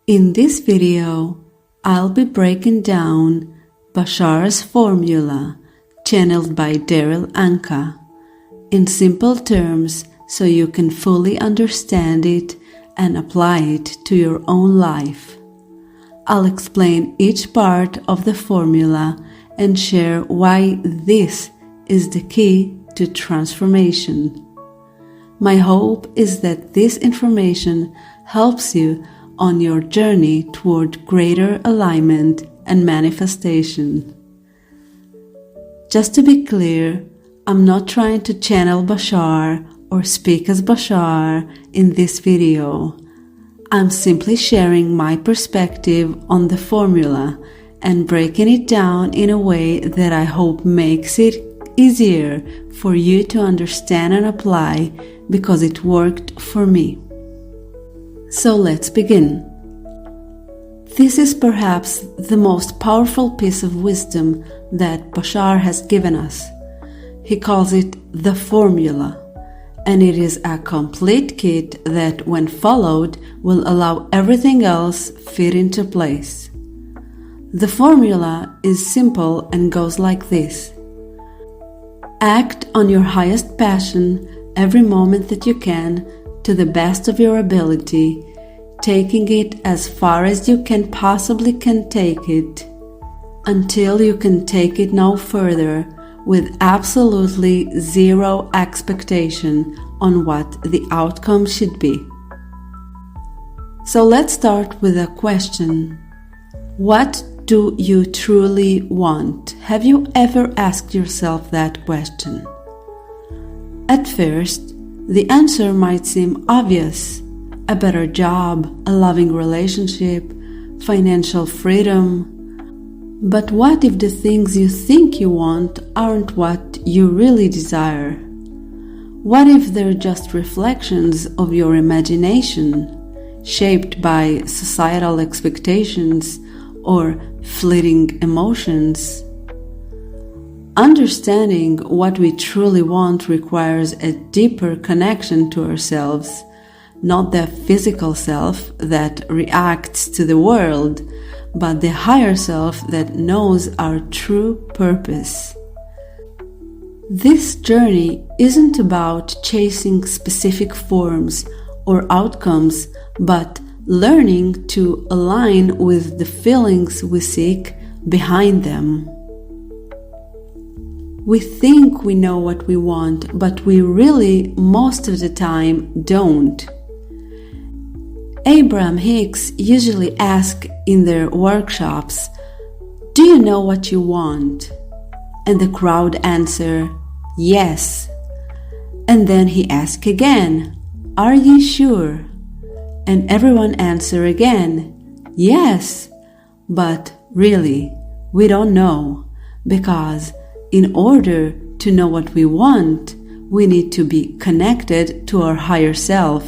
In this video, I'll be breaking down Bashar's formula, channeled by Daryl Anka, in simple terms so you can fully understand it and apply it to your own life. I'll explain each part of the formula and share why this is the key to transformation. My hope is that this information helps you on your journey toward greater alignment and manifestation. Just to be clear, I'm not trying to channel Bashar or speak as Bashar in this video. I'm simply sharing my perspective on the formula and breaking it down in a way that I hope makes it easier for you to understand and apply because it worked for me. So let's begin. This is perhaps the most powerful piece of wisdom that Bashar has given us. He calls it the formula, and it is a complete kit that, when followed, will allow everything else fit into place. The formula is simple and goes like this. Act on your highest passion every moment that you can to the best of your ability, taking it as far as you can possibly take it, until you can take it no further, with absolutely zero expectation on what the outcome should be. So let's start with a question. What do you truly want? Have you ever asked yourself that question? At first, the answer might seem obvious: a better job, a loving relationship, financial freedom. But what if the things you think you want aren't what you really desire? What if they're just reflections of your imagination, shaped by societal expectations or fleeting emotions? Understanding what we truly want requires a deeper connection to ourselves, not the physical self that reacts to the world, but the higher self that knows our true purpose. This journey isn't about chasing specific forms or outcomes, but learning to align with the feelings we seek behind them. We think we know what we want, but we really, most of the time, don't. Abraham Hicks usually asks in their workshops, "Do you know what you want?" And the crowd answer, "Yes." And then he asks again, "Are you sure?" And everyone answer again, "Yes." But really, we don't know, because in order to know what we want, we need to be connected to our higher self.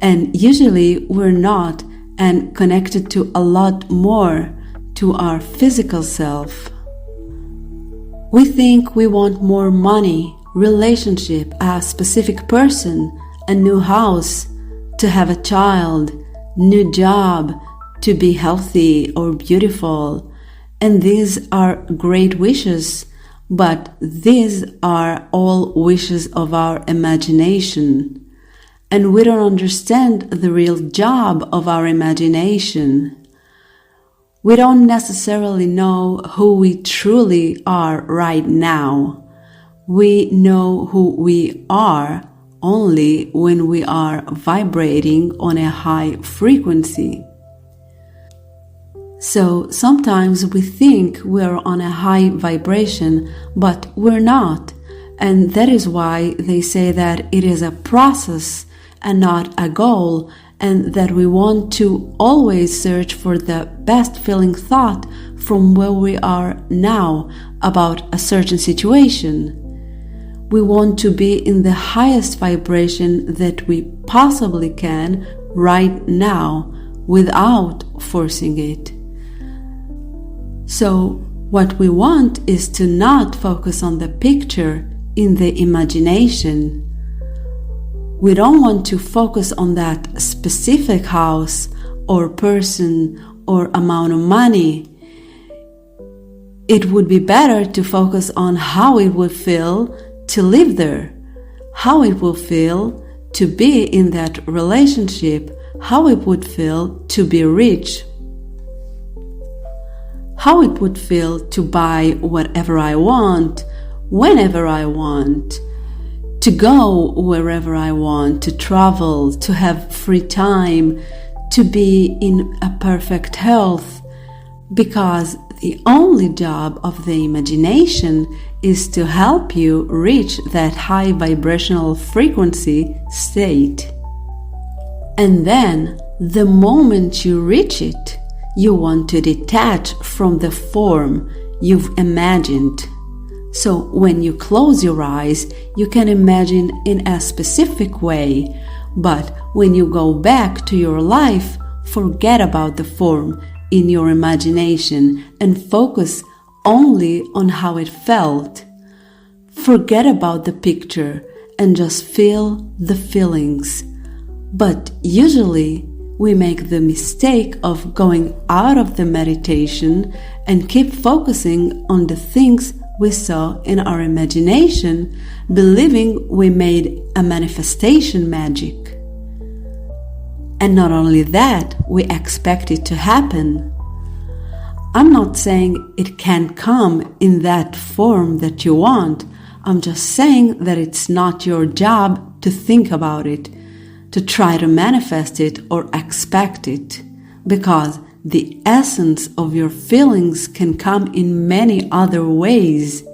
And usually we're not, and connected to a lot more, to our physical self. We think we want more money, relationship, a specific person, a new house, to have a child, new job, to be healthy or beautiful. And these are great wishes, but these are all wishes of our imagination. And we don't understand the real job of our imagination. We don't necessarily know who we truly are right now. We know who we are only when we are vibrating on a high frequency. So sometimes we think we're on a high vibration, but we're not. And that is why they say that it is a process and not a goal, and that we want to always search for the best feeling thought from where we are now about a certain situation. We want to be in the highest vibration that we possibly can right now without forcing it. So what we want is to not focus on the picture in the imagination. We don't want to focus on that specific house or person or amount of money. It would be better to focus on how it would feel to live there, how it will feel to be in that relationship, how it would feel to be rich, how it would feel to buy whatever I want, whenever I want, to go wherever I want, to travel, to have free time, to be in a perfect health, because the only job of the imagination is to help you reach that high vibrational frequency state. And then, the moment you reach it, you want to detach from the form you've imagined. So when you close your eyes, you can imagine in a specific way, but when you go back to your life, forget about the form in your imagination and focus only on how it felt. Forget about the picture and just feel the feelings. But usually we make the mistake of going out of the meditation and keep focusing on the things we saw in our imagination, believing we made a manifestation magic. And not only that, we expect it to happen. I'm not saying it can't come in that form that you want. I'm just saying that it's not your job to think about it, to try to manifest it or expect it, because the essence of your feelings can come in many other ways.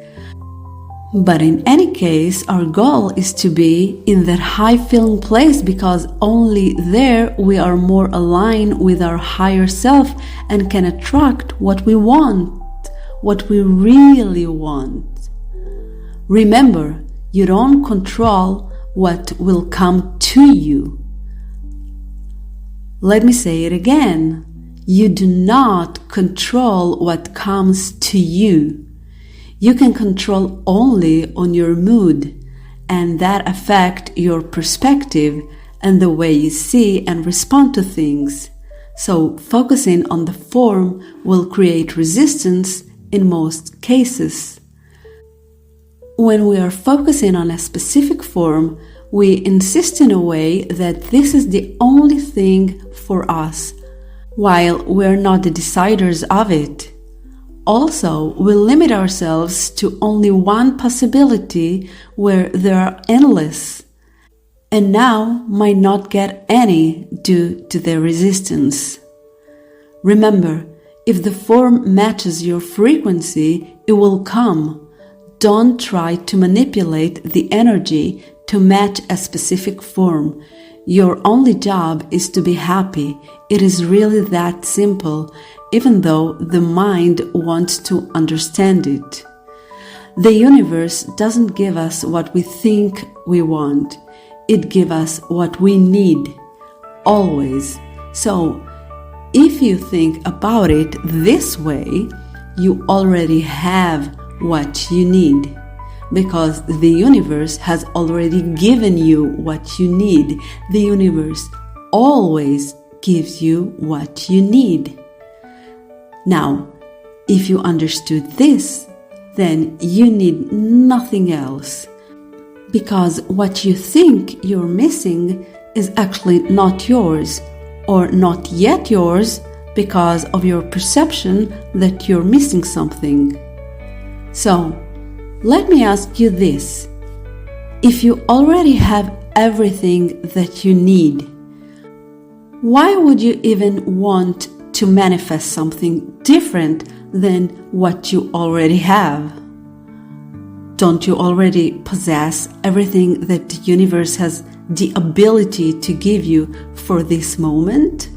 But in any case, our goal is to be in that high feeling place, because only there we are more aligned with our higher self and can attract what we want, what we really want. Remember, you don't control what will come to you. Let me say it again. You do not control what comes to you. You can control only on your mood, and that affects your perspective and the way you see and respond to things. So focusing on the form will create resistance in most cases. When we are focusing on a specific form, we insist in a way that this is the only thing for us, while we're not the deciders of it. Also, we limit ourselves to only one possibility where there are endless, and now might not get any due to their resistance. Remember, if the form matches your frequency, it will come. Don't try to manipulate the energy to match a specific form. Your only job is to be happy. It is really that simple, even though the mind wants to understand it. The universe doesn't give us what we think we want. It gives us what we need, always. So, if you think about it this way, you already have what you need, because the universe has already given you what you need. The universe always gives you what you need. Now, if you understood this, then you need nothing else, because what you think you're missing is actually not yours, or not yet yours, because of your perception that you're missing something. So, let me ask you this. If you already have everything that you need, why would you even want to manifest something different than what you already have? Don't you already possess everything that the universe has the ability to give you for this moment?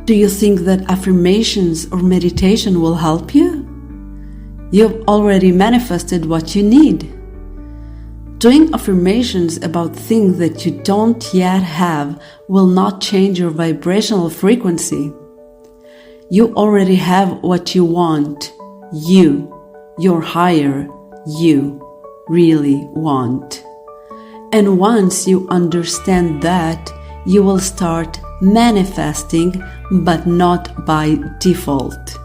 Do you think that affirmations or meditation will help you? You've already manifested what you need. Doing affirmations about things that you don't yet have will not change your vibrational frequency. You already have what you want. You, your higher you, really want. And once you understand that, you will start manifesting, but not by default.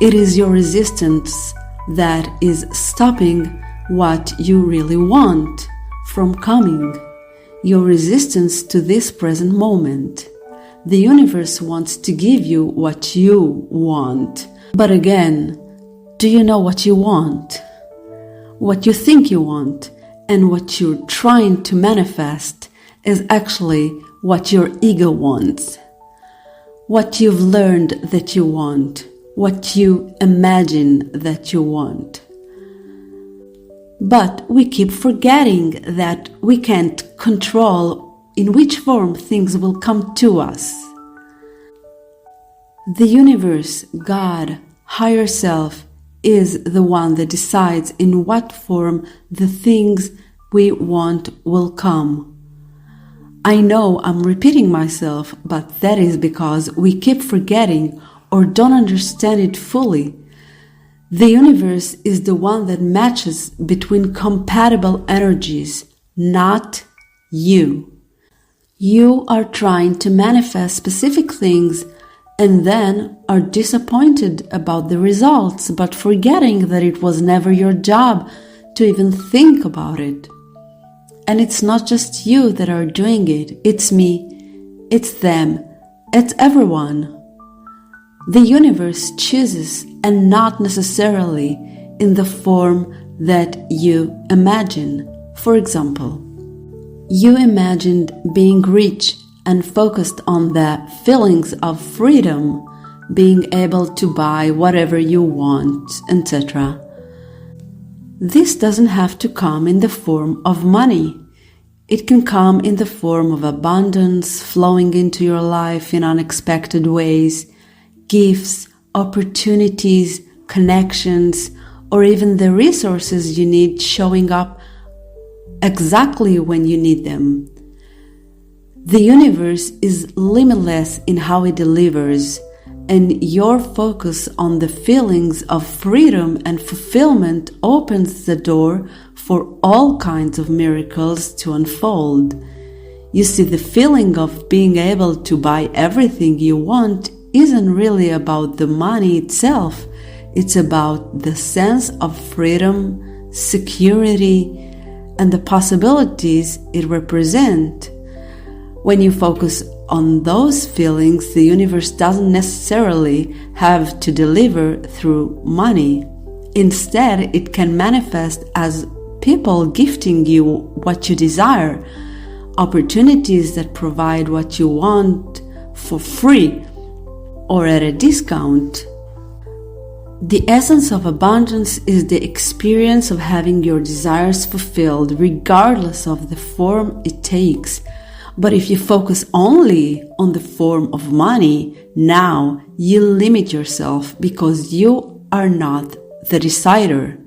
It is your resistance that is stopping what you really want from coming. Your resistance to this present moment. The universe wants to give you what you want. But again, do you know what you want? What you think you want and what you're trying to manifest is actually what your ego wants. What you've learned that you want. What you imagine that you want. But we keep forgetting that we can't control in which form things will come to us. The universe, God, higher self, is the one that decides in what form the things we want will come. I know I'm repeating myself, but that is because we keep forgetting or don't understand it fully. The universe is the one that matches between compatible energies, not you. You are trying to manifest specific things and then are disappointed about the results, but forgetting that it was never your job to even think about it. And it's not just you that are doing it, it's me, it's them, it's everyone. The universe chooses, and not necessarily in the form that you imagine. For example, you imagined being rich and focused on the feelings of freedom, being able to buy whatever you want, etc. This doesn't have to come in the form of money. It can come in the form of abundance flowing into your life in unexpected ways, gifts, opportunities, connections, or even the resources you need showing up exactly when you need them. The universe is limitless in how it delivers, and your focus on the feelings of freedom and fulfillment opens the door for all kinds of miracles to unfold. You see, the feeling of being able to buy everything you want isn't really about the money itself. It's about the sense of freedom, security, and the possibilities it represents. When you focus on those feelings, the universe doesn't necessarily have to deliver through money. Instead, it can manifest as people gifting you what you desire, opportunities that provide what you want for free or at a discount. The essence of abundance is the experience of having your desires fulfilled, regardless of the form it takes. But if you focus only on the form of money, now you limit yourself because you are not the decider.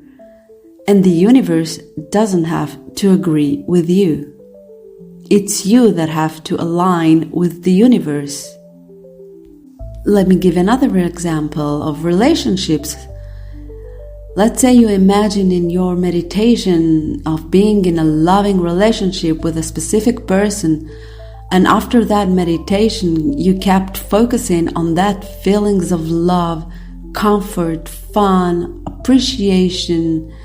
And the universe doesn't have to agree with you. It's you that have to align with the universe. Let me give another example of relationships. Let's say you imagine in your meditation of being in a loving relationship with a specific person, and after that meditation you kept focusing on that feelings of love, comfort, fun, appreciation.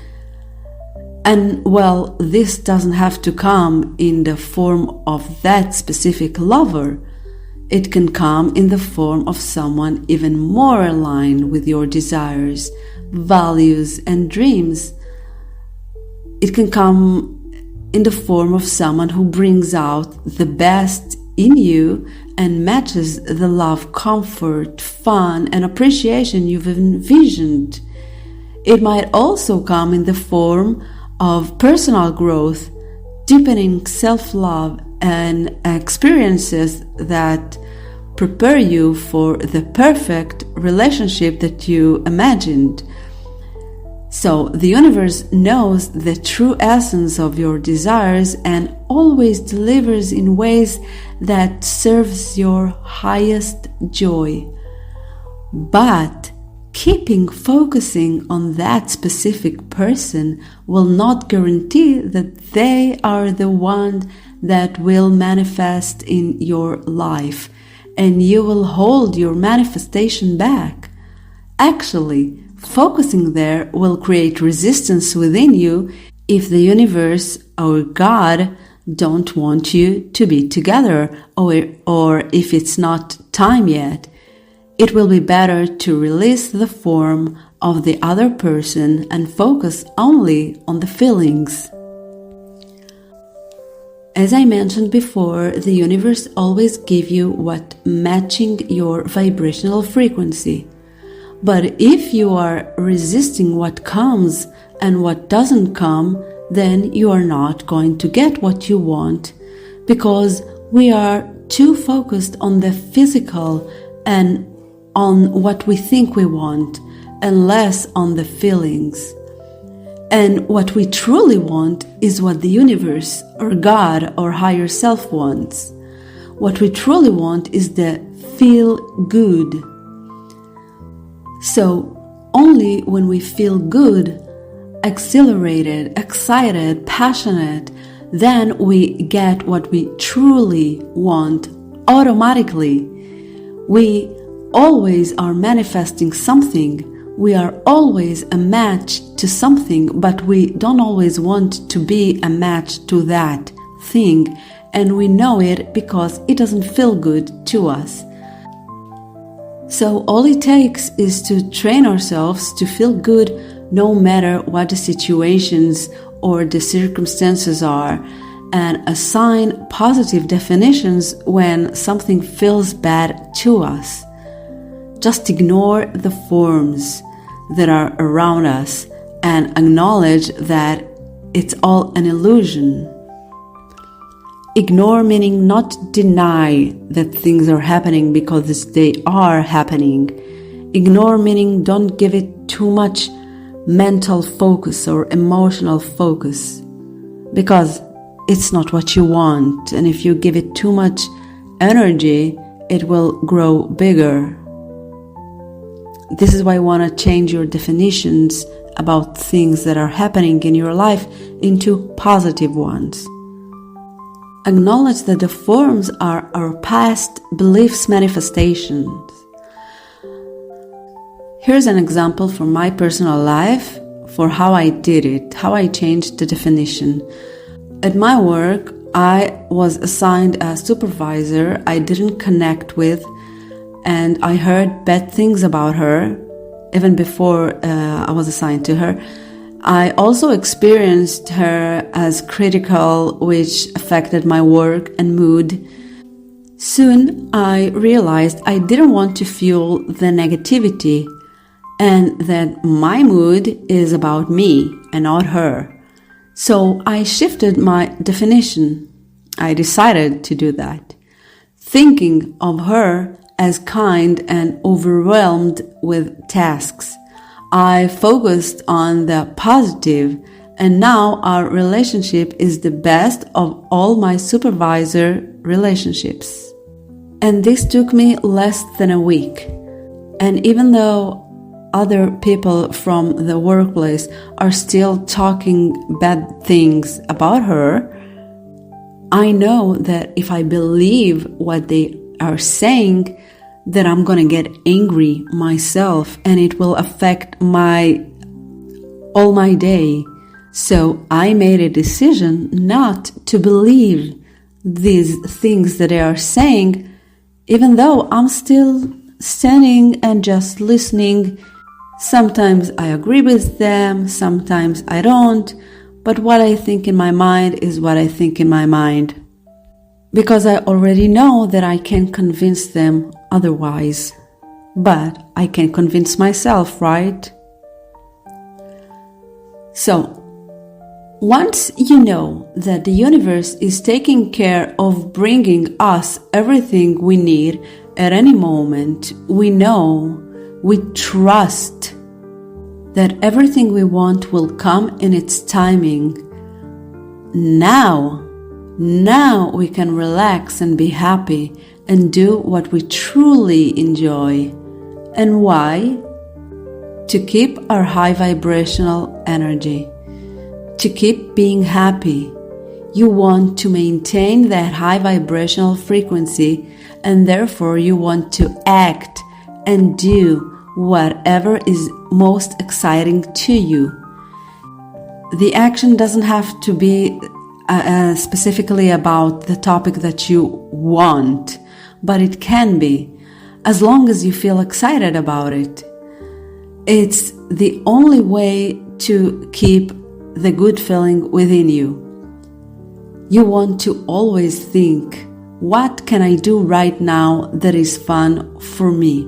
And well, this doesn't have to come in the form of that specific lover. It can come in the form of someone even more aligned with your desires, values, and dreams. It can come in the form of someone who brings out the best in you and matches the love, comfort, fun, and appreciation you've envisioned. It might also come in the form of personal growth, deepening self-love, and experiences that prepare you for the perfect relationship that you imagined. So the universe knows the true essence of your desires and always delivers in ways that serves your highest joy. But focusing on that specific person will not guarantee that they are the one that will manifest in your life, and you will hold your manifestation back. Actually, focusing there will create resistance within you if the universe or God don't want you to be together, or if it's not time yet. It will be better to release the form of the other person and focus only on the feelings. As I mentioned before, the universe always gives you what matching your vibrational frequency. But if you are resisting what comes and what doesn't come, then you are not going to get what you want, because we are too focused on the physical and on what we think we want, and less on the feelings. And what we truly want is what the universe or God or higher self wants. What we truly want is the feel good. So only when we feel good, exhilarated, excited, passionate, then we get what we truly want automatically. We always are manifesting something. We are always a match to something, but we don't always want to be a match to that thing, and we know it because it doesn't feel good to us. So all it takes is to train ourselves to feel good no matter what the situations or the circumstances are, and assign positive definitions when something feels bad to us. Just ignore the forms that are around us and acknowledge that it's all an illusion. Ignore meaning not deny that things are happening because they are happening. Ignore meaning don't give it too much mental focus or emotional focus, because it's not what you want, and if you give it too much energy, it will grow bigger. This is why I want to change your definitions about things that are happening in your life into positive ones. Acknowledge that the forms are our past beliefs manifestations. Here's an example from my personal life for how I did it, how I changed the definition. At my work, I was assigned a supervisor I didn't connect with, and I heard bad things about her even before I was assigned to her. I also experienced her as critical, which affected my work and mood. Soon I realized I didn't want to fuel the negativity, and that my mood is about me and not her. So I shifted my definition. I decided to do that, thinking of her as kind and overwhelmed with tasks. I focused on the positive, and now our relationship is the best of all my supervisor relationships. And this took me less than a week. And even though other people from the workplace are still talking bad things about her, I know that if I believe what they are saying, that I'm gonna get angry myself, and it will affect all my day. So I made a decision not to believe these things that they are saying, even though I'm still standing and just listening. Sometimes I agree with them, sometimes I don't, but what I think in my mind is what I think in my mind. Because I already know that I can't convince them otherwise. But I can convince myself, right? So, once you know that the universe is taking care of bringing us everything we need at any moment, we know, we trust that everything we want will come in its timing. Now we can relax and be happy and do what we truly enjoy. And why? To keep our high vibrational energy, to keep being happy. You want to maintain that high vibrational frequency, and therefore you want to act and do whatever is most exciting to you. The action doesn't have to be specifically about the topic that you want, but it can be, as long as you feel excited about it. It's the only way to keep the good feeling within you. You want to always think, what can I do right now that is fun for me?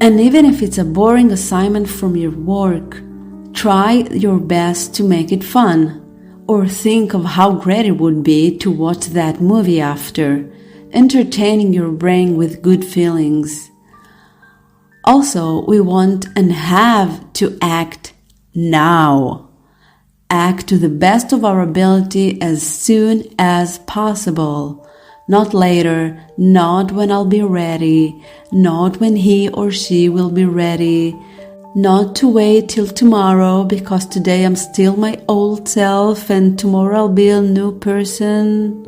And even if it's a boring assignment from your work, try your best to make it fun. Or think of how great it would be to watch that movie after, entertaining your brain with good feelings. Also, we want and have to act now. Act to the best of our ability as soon as possible. Not later, not when I'll be ready, not when he or she will be ready, not to wait till tomorrow because today I'm still my old self and tomorrow I'll be a new person.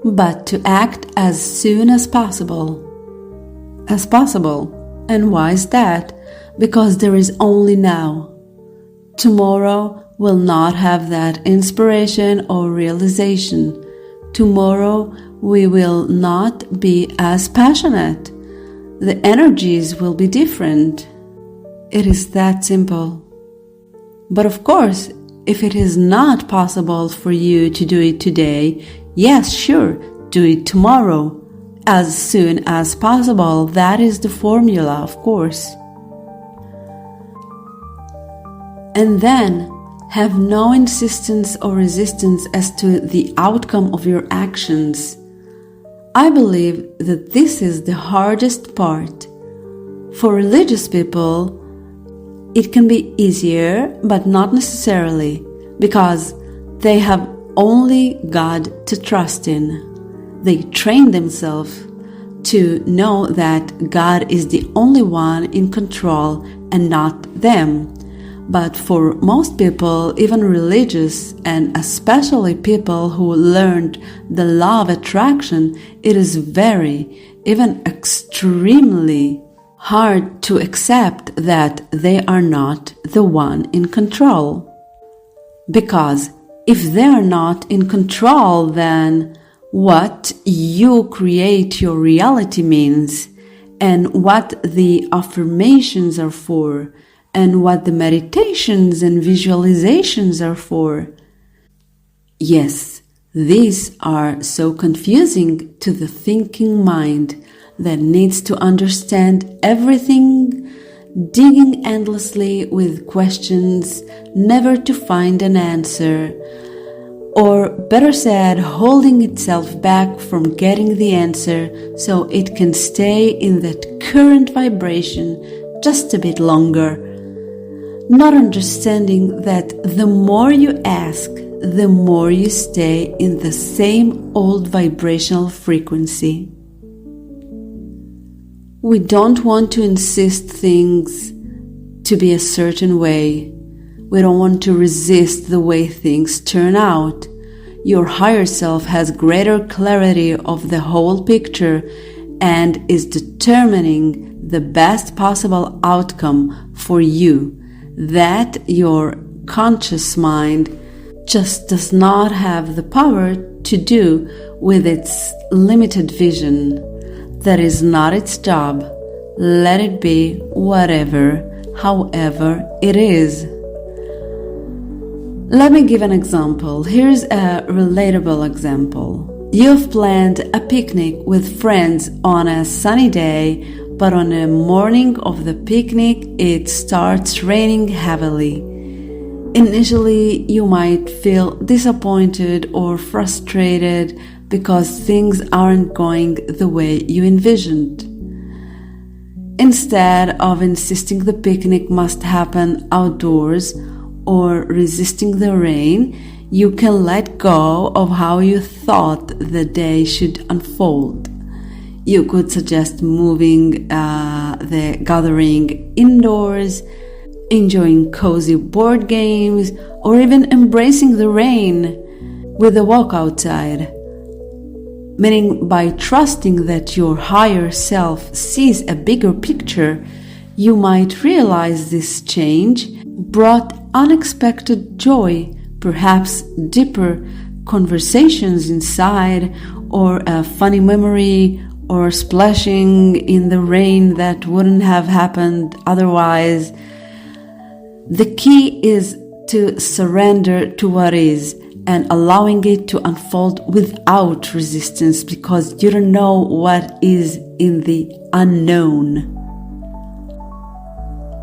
But to act as soon as possible. As possible. And why is that? Because there is only now. Tomorrow will not have that inspiration or realization. Tomorrow we will not be as passionate. The energies will be different. It is that simple. But of course, if it is not possible for you to do it today, yes, sure, do it tomorrow. As soon as possible, that is the formula, of course. And then, have no insistence or resistance as to the outcome of your actions. I believe that this is the hardest part. For religious people, it can be easier, but not necessarily, because they have only God to trust in. They train themselves to know that God is the only one in control and not them. But for most people, even religious, and especially people who learned the law of attraction, it is very, even extremely hard to accept that they are not the one in control. Because if they are not in control, then what you create your reality means, and what the affirmations are for, and what the meditations and visualizations are for. Yes, these are so confusing to the thinking mind that needs to understand everything, digging endlessly with questions, never to find an answer, or better said, holding itself back from getting the answer so it can stay in that current vibration just a bit longer, not understanding that the more you ask, the more you stay in the same old vibrational frequency. We don't want to insist things to be a certain way. We don't want to resist the way things turn out. Your higher self has greater clarity of the whole picture and is determining the best possible outcome for you that your conscious mind just does not have the power to do with its limited vision. That is not its job. Let it be whatever, however it is. Let me give an example. Here's a relatable example. You've planned a picnic with friends on a sunny day, but on the morning of the picnic it starts raining heavily. Initially, you might feel disappointed or frustrated because things aren't going the way you envisioned. Instead of insisting the picnic must happen outdoors or resisting the rain, you can let go of how you thought the day should unfold. You could suggest moving the gathering indoors, enjoying cozy board games, or even embracing the rain. with a walk outside. Meaning, by trusting that your higher self sees a bigger picture, you might realize this change brought unexpected joy, perhaps deeper conversations inside, or a funny memory, or splashing in the rain that wouldn't have happened otherwise. The key is to surrender to what is and allowing it to unfold without resistance, because you don't know what is in the unknown.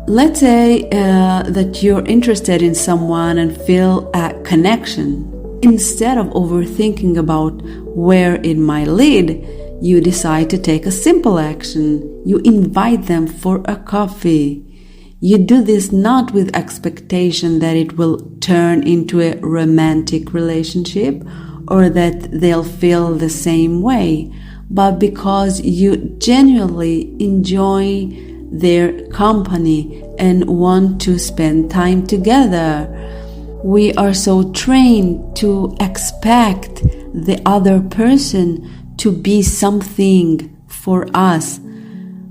Let's say that you're interested in someone and feel a connection. Instead of overthinking about where it might lead, you decide to take a simple action. You invite them for a coffee. You do this not with expectation that it will turn into a romantic relationship or that they'll feel the same way, but because you genuinely enjoy their company and want to spend time together. We are so trained to expect the other person to be something for us,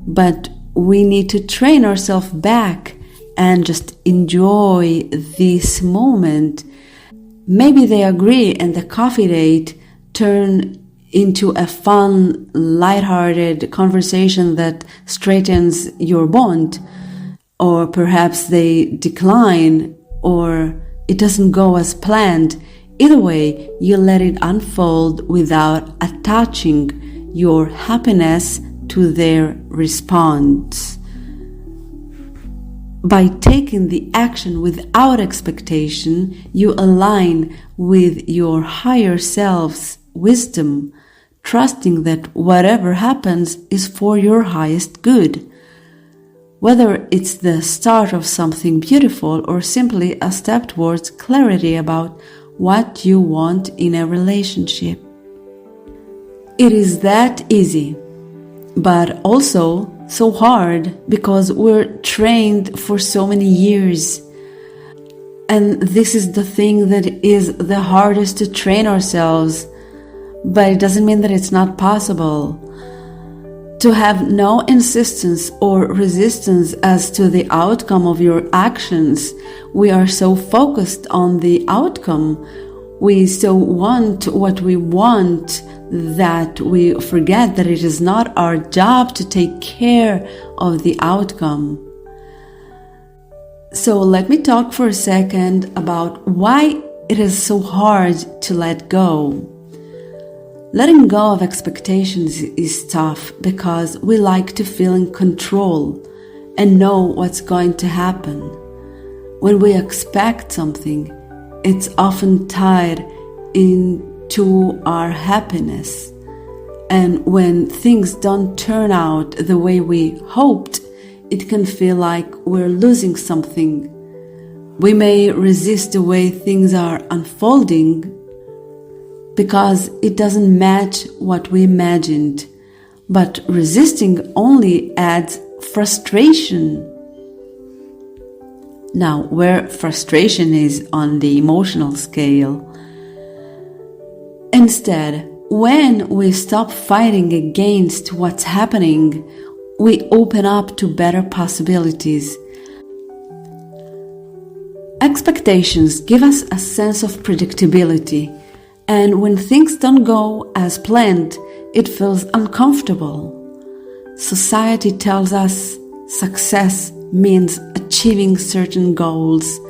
but we need to train ourselves back and just enjoy this moment. Maybe they agree and the coffee date turn into a fun, lighthearted conversation that straightens your bond. Or perhaps they decline, or it doesn't go as planned. Either way, you let it unfold without attaching your happiness to their response. By taking the action without expectation, you align with your higher self's wisdom, trusting that whatever happens is for your highest good. Whether it's the start of something beautiful or simply a step towards clarity about what you want in a relationship. It is that easy, but also so hard because we're trained for so many years. And this is the thing that is the hardest to train ourselves, but it doesn't mean that it's not possible. To have no insistence or resistance as to the outcome of your actions. We are so focused on the outcome. We so want what we want that we forget that it is not our job to take care of the outcome. So let me talk for a second about why it is so hard to let go. Letting go of expectations is tough because we like to feel in control and know what's going to happen. When we expect something, it's often tied into our happiness. And when things don't turn out the way we hoped, it can feel like we're losing something. We may resist the way things are unfolding because it doesn't match what we imagined, but resisting only adds frustration. Now, where frustration is on the emotional scale. Instead, when we stop fighting against what's happening, we open up to better possibilities. Expectations give us a sense of predictability, and when things don't go as planned, it feels uncomfortable. Society tells us success means achieving certain goals,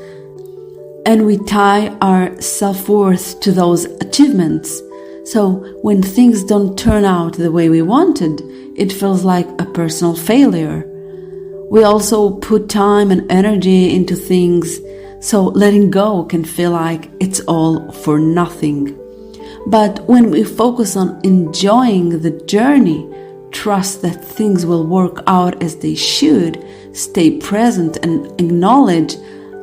and we tie our self-worth to those achievements. So when things don't turn out the way we wanted, it feels like a personal failure. We also put time and energy into things, so letting go can feel like it's all for nothing. But when we focus on enjoying the journey, trust that things will work out as they should, stay present and acknowledge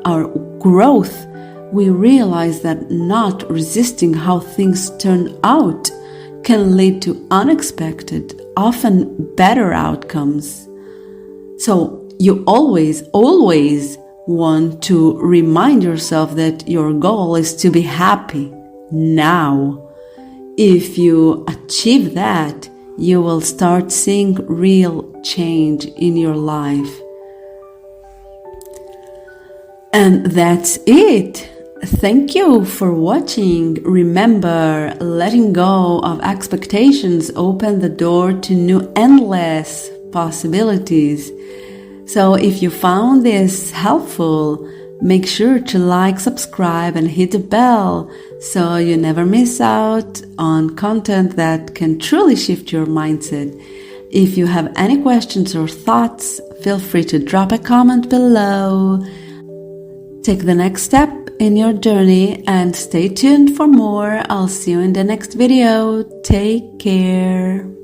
our growth, we realize that not resisting how things turn out can lead to unexpected, often better outcomes. So you always want to remind yourself that your goal is to be happy, now. If you achieve that, you will start seeing real change in your life. And that's it. Thank you for watching. Remember, letting go of expectations opens the door to new endless possibilities. So if you found this helpful, make sure to like, subscribe, and hit the bell so you never miss out on content that can truly shift your mindset. If you have any questions or thoughts, feel free to drop a comment below. Take the next step in your journey and stay tuned for more. I'll see you in the next video. Take care.